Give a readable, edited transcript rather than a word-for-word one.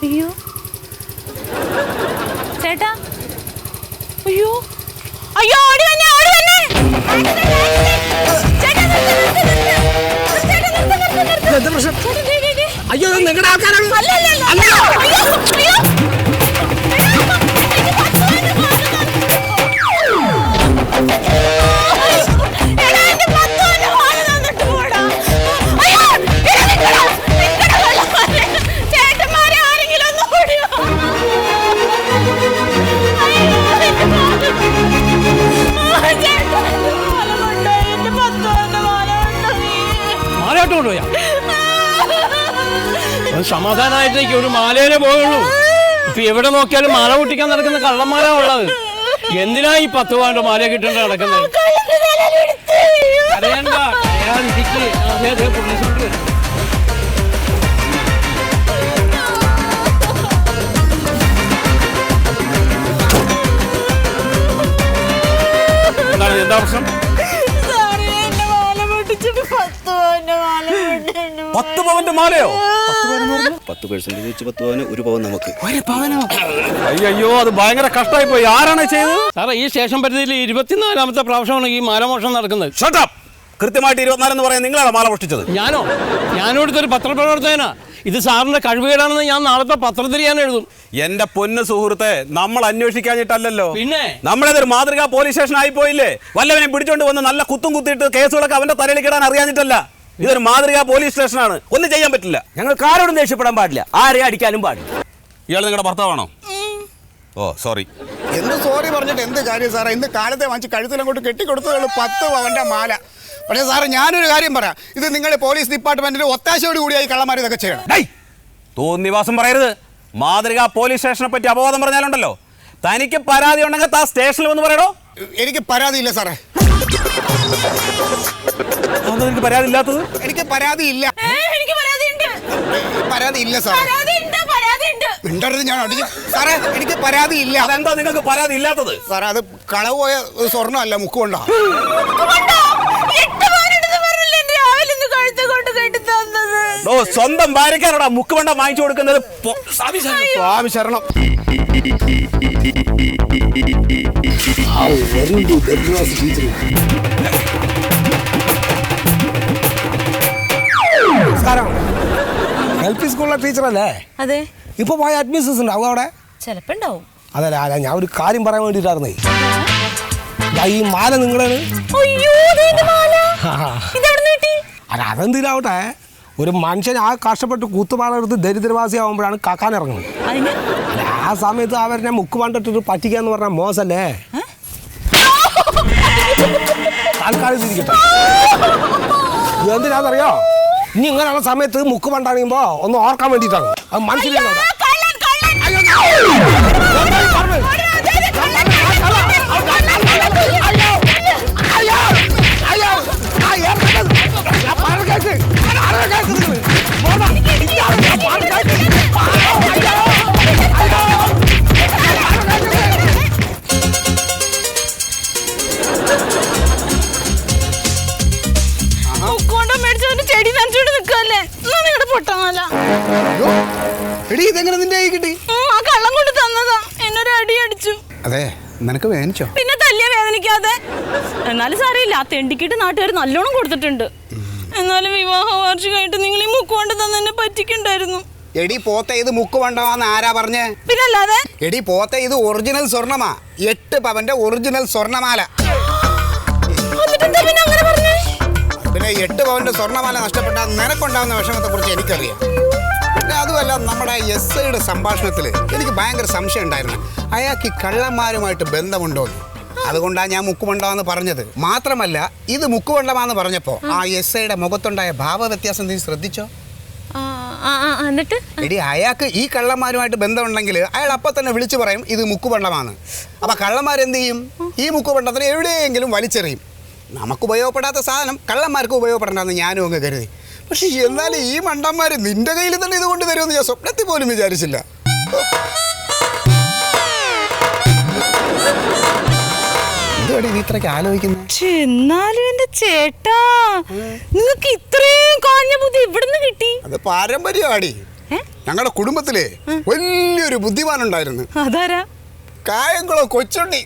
അയ്യോ ചേട്ടാ, അയ്യോ അയ്യോ, ഓടി വന്നേ, ഓടി വന്നേ. അയ്യോ നിങ്ങളുടെ ആൾക്കാരാണ്. സമാധാനമായിട്ടേക്ക് ഒരു മാലേനെ പോയുള്ളൂ. ഇപ്പൊ എവിടെ നോക്കിയാലും മാല പൊട്ടിക്കാൻ നടക്കുന്ന കള്ളന്മാരാ ഉള്ളത്. എന്തിനാ ഈ 10 പവന്റെ മാല കിട്ടേണ്ട നടക്കുന്നത്? അറിയണ്ട, അതെ പോലീസുണ്ട്. എന്താണ്, എന്താ പ്രശ്നം? 10 പവന്റെ മാലയോ? 10% വെച്ച് 10 പവന് 1 പവൻ നമുക്ക്. അയ്യോ, അത് ഭയങ്കര കഷ്ടമായി പോയി. ആരാണ് ചെയ്തത്? സാറേ, ഈ സ്റ്റേഷൻ പരിധിയിൽ 24ാമത്തെ പ്രാവശ്യമാണ് ഈ മാലമോഷണം നടക്കുന്നത്. ഷട്ട് കൃത്യമായിട്ട് 24 എന്ന് പറയാൻ നിങ്ങളാണ് മാല മോഷ്ടിച്ചത്? ഞാനിവിടുത്തെ ഒരു പത്രപ്രവർത്തകനാ. ഇത് സാറിന്റെ കഴിവുകേടാണെന്ന് ഞാൻ നാളത്തെ പത്രത്തിൽ ഞാൻ എഴുതും. എന്റെ പൊന്ന് സുഹൃത്തെ, നമ്മൾ അന്വേഷിക്കാഞ്ഞിട്ടല്ലോ, പിന്നെ നമ്മളേതൊരു മാതൃകാ പോലീസ് സ്റ്റേഷൻ ആയി പോയില്ലേ? വല്ലവനെ പിടിച്ചോണ്ട് വന്ന് നല്ല കുത്തും കുത്തിയിട്ട് കേസുകളൊക്കെ അവന്റെ തലയിൽ കിടാൻ അറിയാഞ്ഞിട്ടല്ല. ഇതൊരു മാതൃകാ പോലീസ് സ്റ്റേഷനാണ്. ഒന്നും ചെയ്യാൻ പറ്റില്ല. ഞങ്ങൾക്ക് ആരോടും ദേഷ്യപ്പെടാൻ പാടില്ല, ആരെയും അടിക്കാനും പാടില്ല. ഇയാൾ നിങ്ങളുടെ ഭർത്താവാണോ? ഓ സോറി. എന്ത് സോറി പറഞ്ഞിട്ട് എന്ത് കാര്യം സാറേ? ഇന്ന് കാലത്തെ വാങ്ങിച്ച് കഴുത്തിലങ്ങോട്ട് കെട്ടിക്കൊടുത്തതുള്ളൂ 10 പവന്റെ മാല. പക്ഷേ സാറേ, ഞാനൊരു കാര്യം പറയാം, ഇത് നിങ്ങളുടെ പോലീസ് ഡിപ്പാർട്ട്മെന്റിന്റെ ഒത്താശയോട് കൂടിയായി കള്ളന്മാർ ഇതൊക്കെ ചെയ്യണം. തോന്നിവാസം പറയരുത്. മാതൃകാ പോലീസ് സ്റ്റേഷനെ പറ്റി അപവാദം പറഞ്ഞാലുണ്ടല്ലോ. തനിക്ക് പരാതി ഉണ്ടെങ്കിൽ താ സ്റ്റേഷനിൽ വന്ന് പറയണോ? എനിക്ക് പരാതിയില്ല സാറേ. എനിക്ക് പരാതി ഇല്ലാത്തത്? എനിക്ക് പരാതിയില്ല. പരാതിയില്ല സാറേ. മിണ്ടരുത്, ഞാൻ അടിച്ചു സാറേ. എനിക്ക് പരാതിയില്ല. അതെന്താ നിങ്ങൾക്ക് പരാതി ഇല്ലാത്തത്? സാറേ, അത് കളവ് പോയ സ്വർണ്ണമല്ല, മുക്കുകൊണ്ടാ. സ്വന്തം ഭാര്യക്കാരോടാ മുക്കുവണ്ട വാങ്ങിച്ചു കൊടുക്കുന്നത്? സ്വാമി ശരണം. LP സ്കൂളിലെ ടീച്ചറല്ലേ? അതെ. ഇപ്പൊ പോയ അഡ്മിഷൻസ് ഉണ്ടാവും അവിടെ? ചിലപ്പോ ഉണ്ടാവും. അതല്ല, ഞാൻ ഒരു കാര്യം പറയാൻ വേണ്ടിട്ടായിരുന്നേ. ഈ മാല നിങ്ങളാണ്? അല്ല, അതെന്തിനാവട്ടെ, ഒരു മനുഷ്യൻ ആ കഷ്ടപ്പെട്ട് കൂത്തുമാല എടുത്ത് ദരിദ്രവാസി ആവുമ്പോഴാണ് കാക്കാൻ ഇറങ്ങുന്നത്. അല്ല, ആ സമയത്ത് അവരെ മുക്ക് പണ്ടിട്ടിട്ട് പറ്റിക്കാന്ന് പറഞ്ഞാൽ മോശല്ലേ? താൽക്കാലം തിരിക്കട്ടെ. എന്തിനാണെന്നറിയോ? ഇനി ഇങ്ങനെയുള്ള സമയത്ത് മുക്ക് പണ്ടാണിയുമ്പോ ഒന്ന് ഓർക്കാൻ വേണ്ടിയിട്ടാണ്. അത് മനസ്സിലായി. ചെടി നനച്ചോണ്ട് നിക്കല്ലേ? നിങ്ങളുടെ പൊട്ടമാല ഇതെങ്ങനെ നിന്റെ കൈ കിട്ടി? ആ കള്ളം കൊണ്ട് തന്നതാ. എന്നൊരു അടി അടിച്ചു. അതെ, നിനക്ക് വേദനിച്ചോ? പിന്നെ തല്ലിയ വേദനിക്കാതെ. എന്നാലും സാരമില്ല, ആ തെണ്ടിക്കിട്ട് നാട്ടുകാർ നല്ലോണം കൊടുത്തിട്ടുണ്ട്. എന്നാലും വിവാഹ വാർഷികമായിട്ട് നിങ്ങൾ ഈ മുക്ക് കൊണ്ട് തന്നെ പറ്റിക്കണ്ടായിരുന്നു. എടി പോത്തെ, ഇത് മുക്ക് കൊണ്ടുപോവാന്ന് ആരാ പറഞ്ഞേ? പിന്നല്ലാതെ. എടി പോത്തെ, ഇത് ഒറിജിനൽ സ്വർണ്ണമാ. 8 പവന്റെ ഒറിജിനൽ സ്വർണ്ണമാല. പിന്നെ 8 പവന്റെ സ്വർണ്ണമാല നഷ്ടപ്പെട്ടാൽ നിനക്കുണ്ടാകുന്ന വിഷമത്തെ കുറിച്ച് എനിക്കറിയാം. പിന്നെ അതുമല്ല, നമ്മുടെ SIയുടെ സംഭാഷണത്തിൽ എനിക്ക് ഭയങ്കര സംശയം ഉണ്ടായിരുന്നു. അയാൾക്ക് ഈ കള്ളന്മാരുമായിട്ട് ബന്ധമുണ്ടോന്ന്. അതുകൊണ്ടാണ് ഞാൻ മുക്കുമണ്ടമാന്ന് പറഞ്ഞത്. മാത്രമല്ല, ഇത് മുക്കുമണ്ടമാന്ന് പറഞ്ഞപ്പോൾ ആ SIയുടെ മുഖത്തുണ്ടായ ഭാവവ്യത്യാസം നീ ശ്രദ്ധിച്ചോ? എടി, അയാൾക്ക് ഈ കള്ളന്മാരുമായിട്ട് ബന്ധമുണ്ടെങ്കിൽ അയാൾ അപ്പം തന്നെ വിളിച്ചു പറയും ഇത് മുക്കുപണ്ടമാണ്. അപ്പം കള്ളന്മാരെന്ത് ചെയ്യും? ഈ മുക്കുപണ്ടത്തിന് എവിടെയെങ്കിലും വലിച്ചെറിയും. നമുക്ക് ഉപയോഗപ്പെടാത്ത സാധനം കള്ളന്മാർക്ക് ഉപയോഗപ്പെടണമെന്ന് ഞാനും അങ്ങ് കരുതി. പക്ഷെ എന്നാലും ഈ മണ്ടന്മാർ നിന്റെ കയ്യിൽ തന്നെ ഇത് കൊണ്ട് തരുമെന്ന് ഞാൻ സ്വപ്നത്തിൽ പോലും വിചാരിച്ചില്ല. എന്തുവാടി നീ ഇത്രയ്ക്ക് ആലോചിക്കുന്നത്? എന്നാലും എന്റെ ചേട്ടാ, നിങ്ങൾക്ക് ഇത്രയും കാഞ്ഞ ബുദ്ധി ഇവിടുന്ന് കിട്ടി? അത് പാരമ്പര്യമാടി. ഞങ്ങളുടെ കുടുംബത്തിലെ വലിയൊരു ബുദ്ധിമാനുണ്ടായിരുന്നു. അതാരാ? കായംകുളം കൊച്ചുണ്ണി.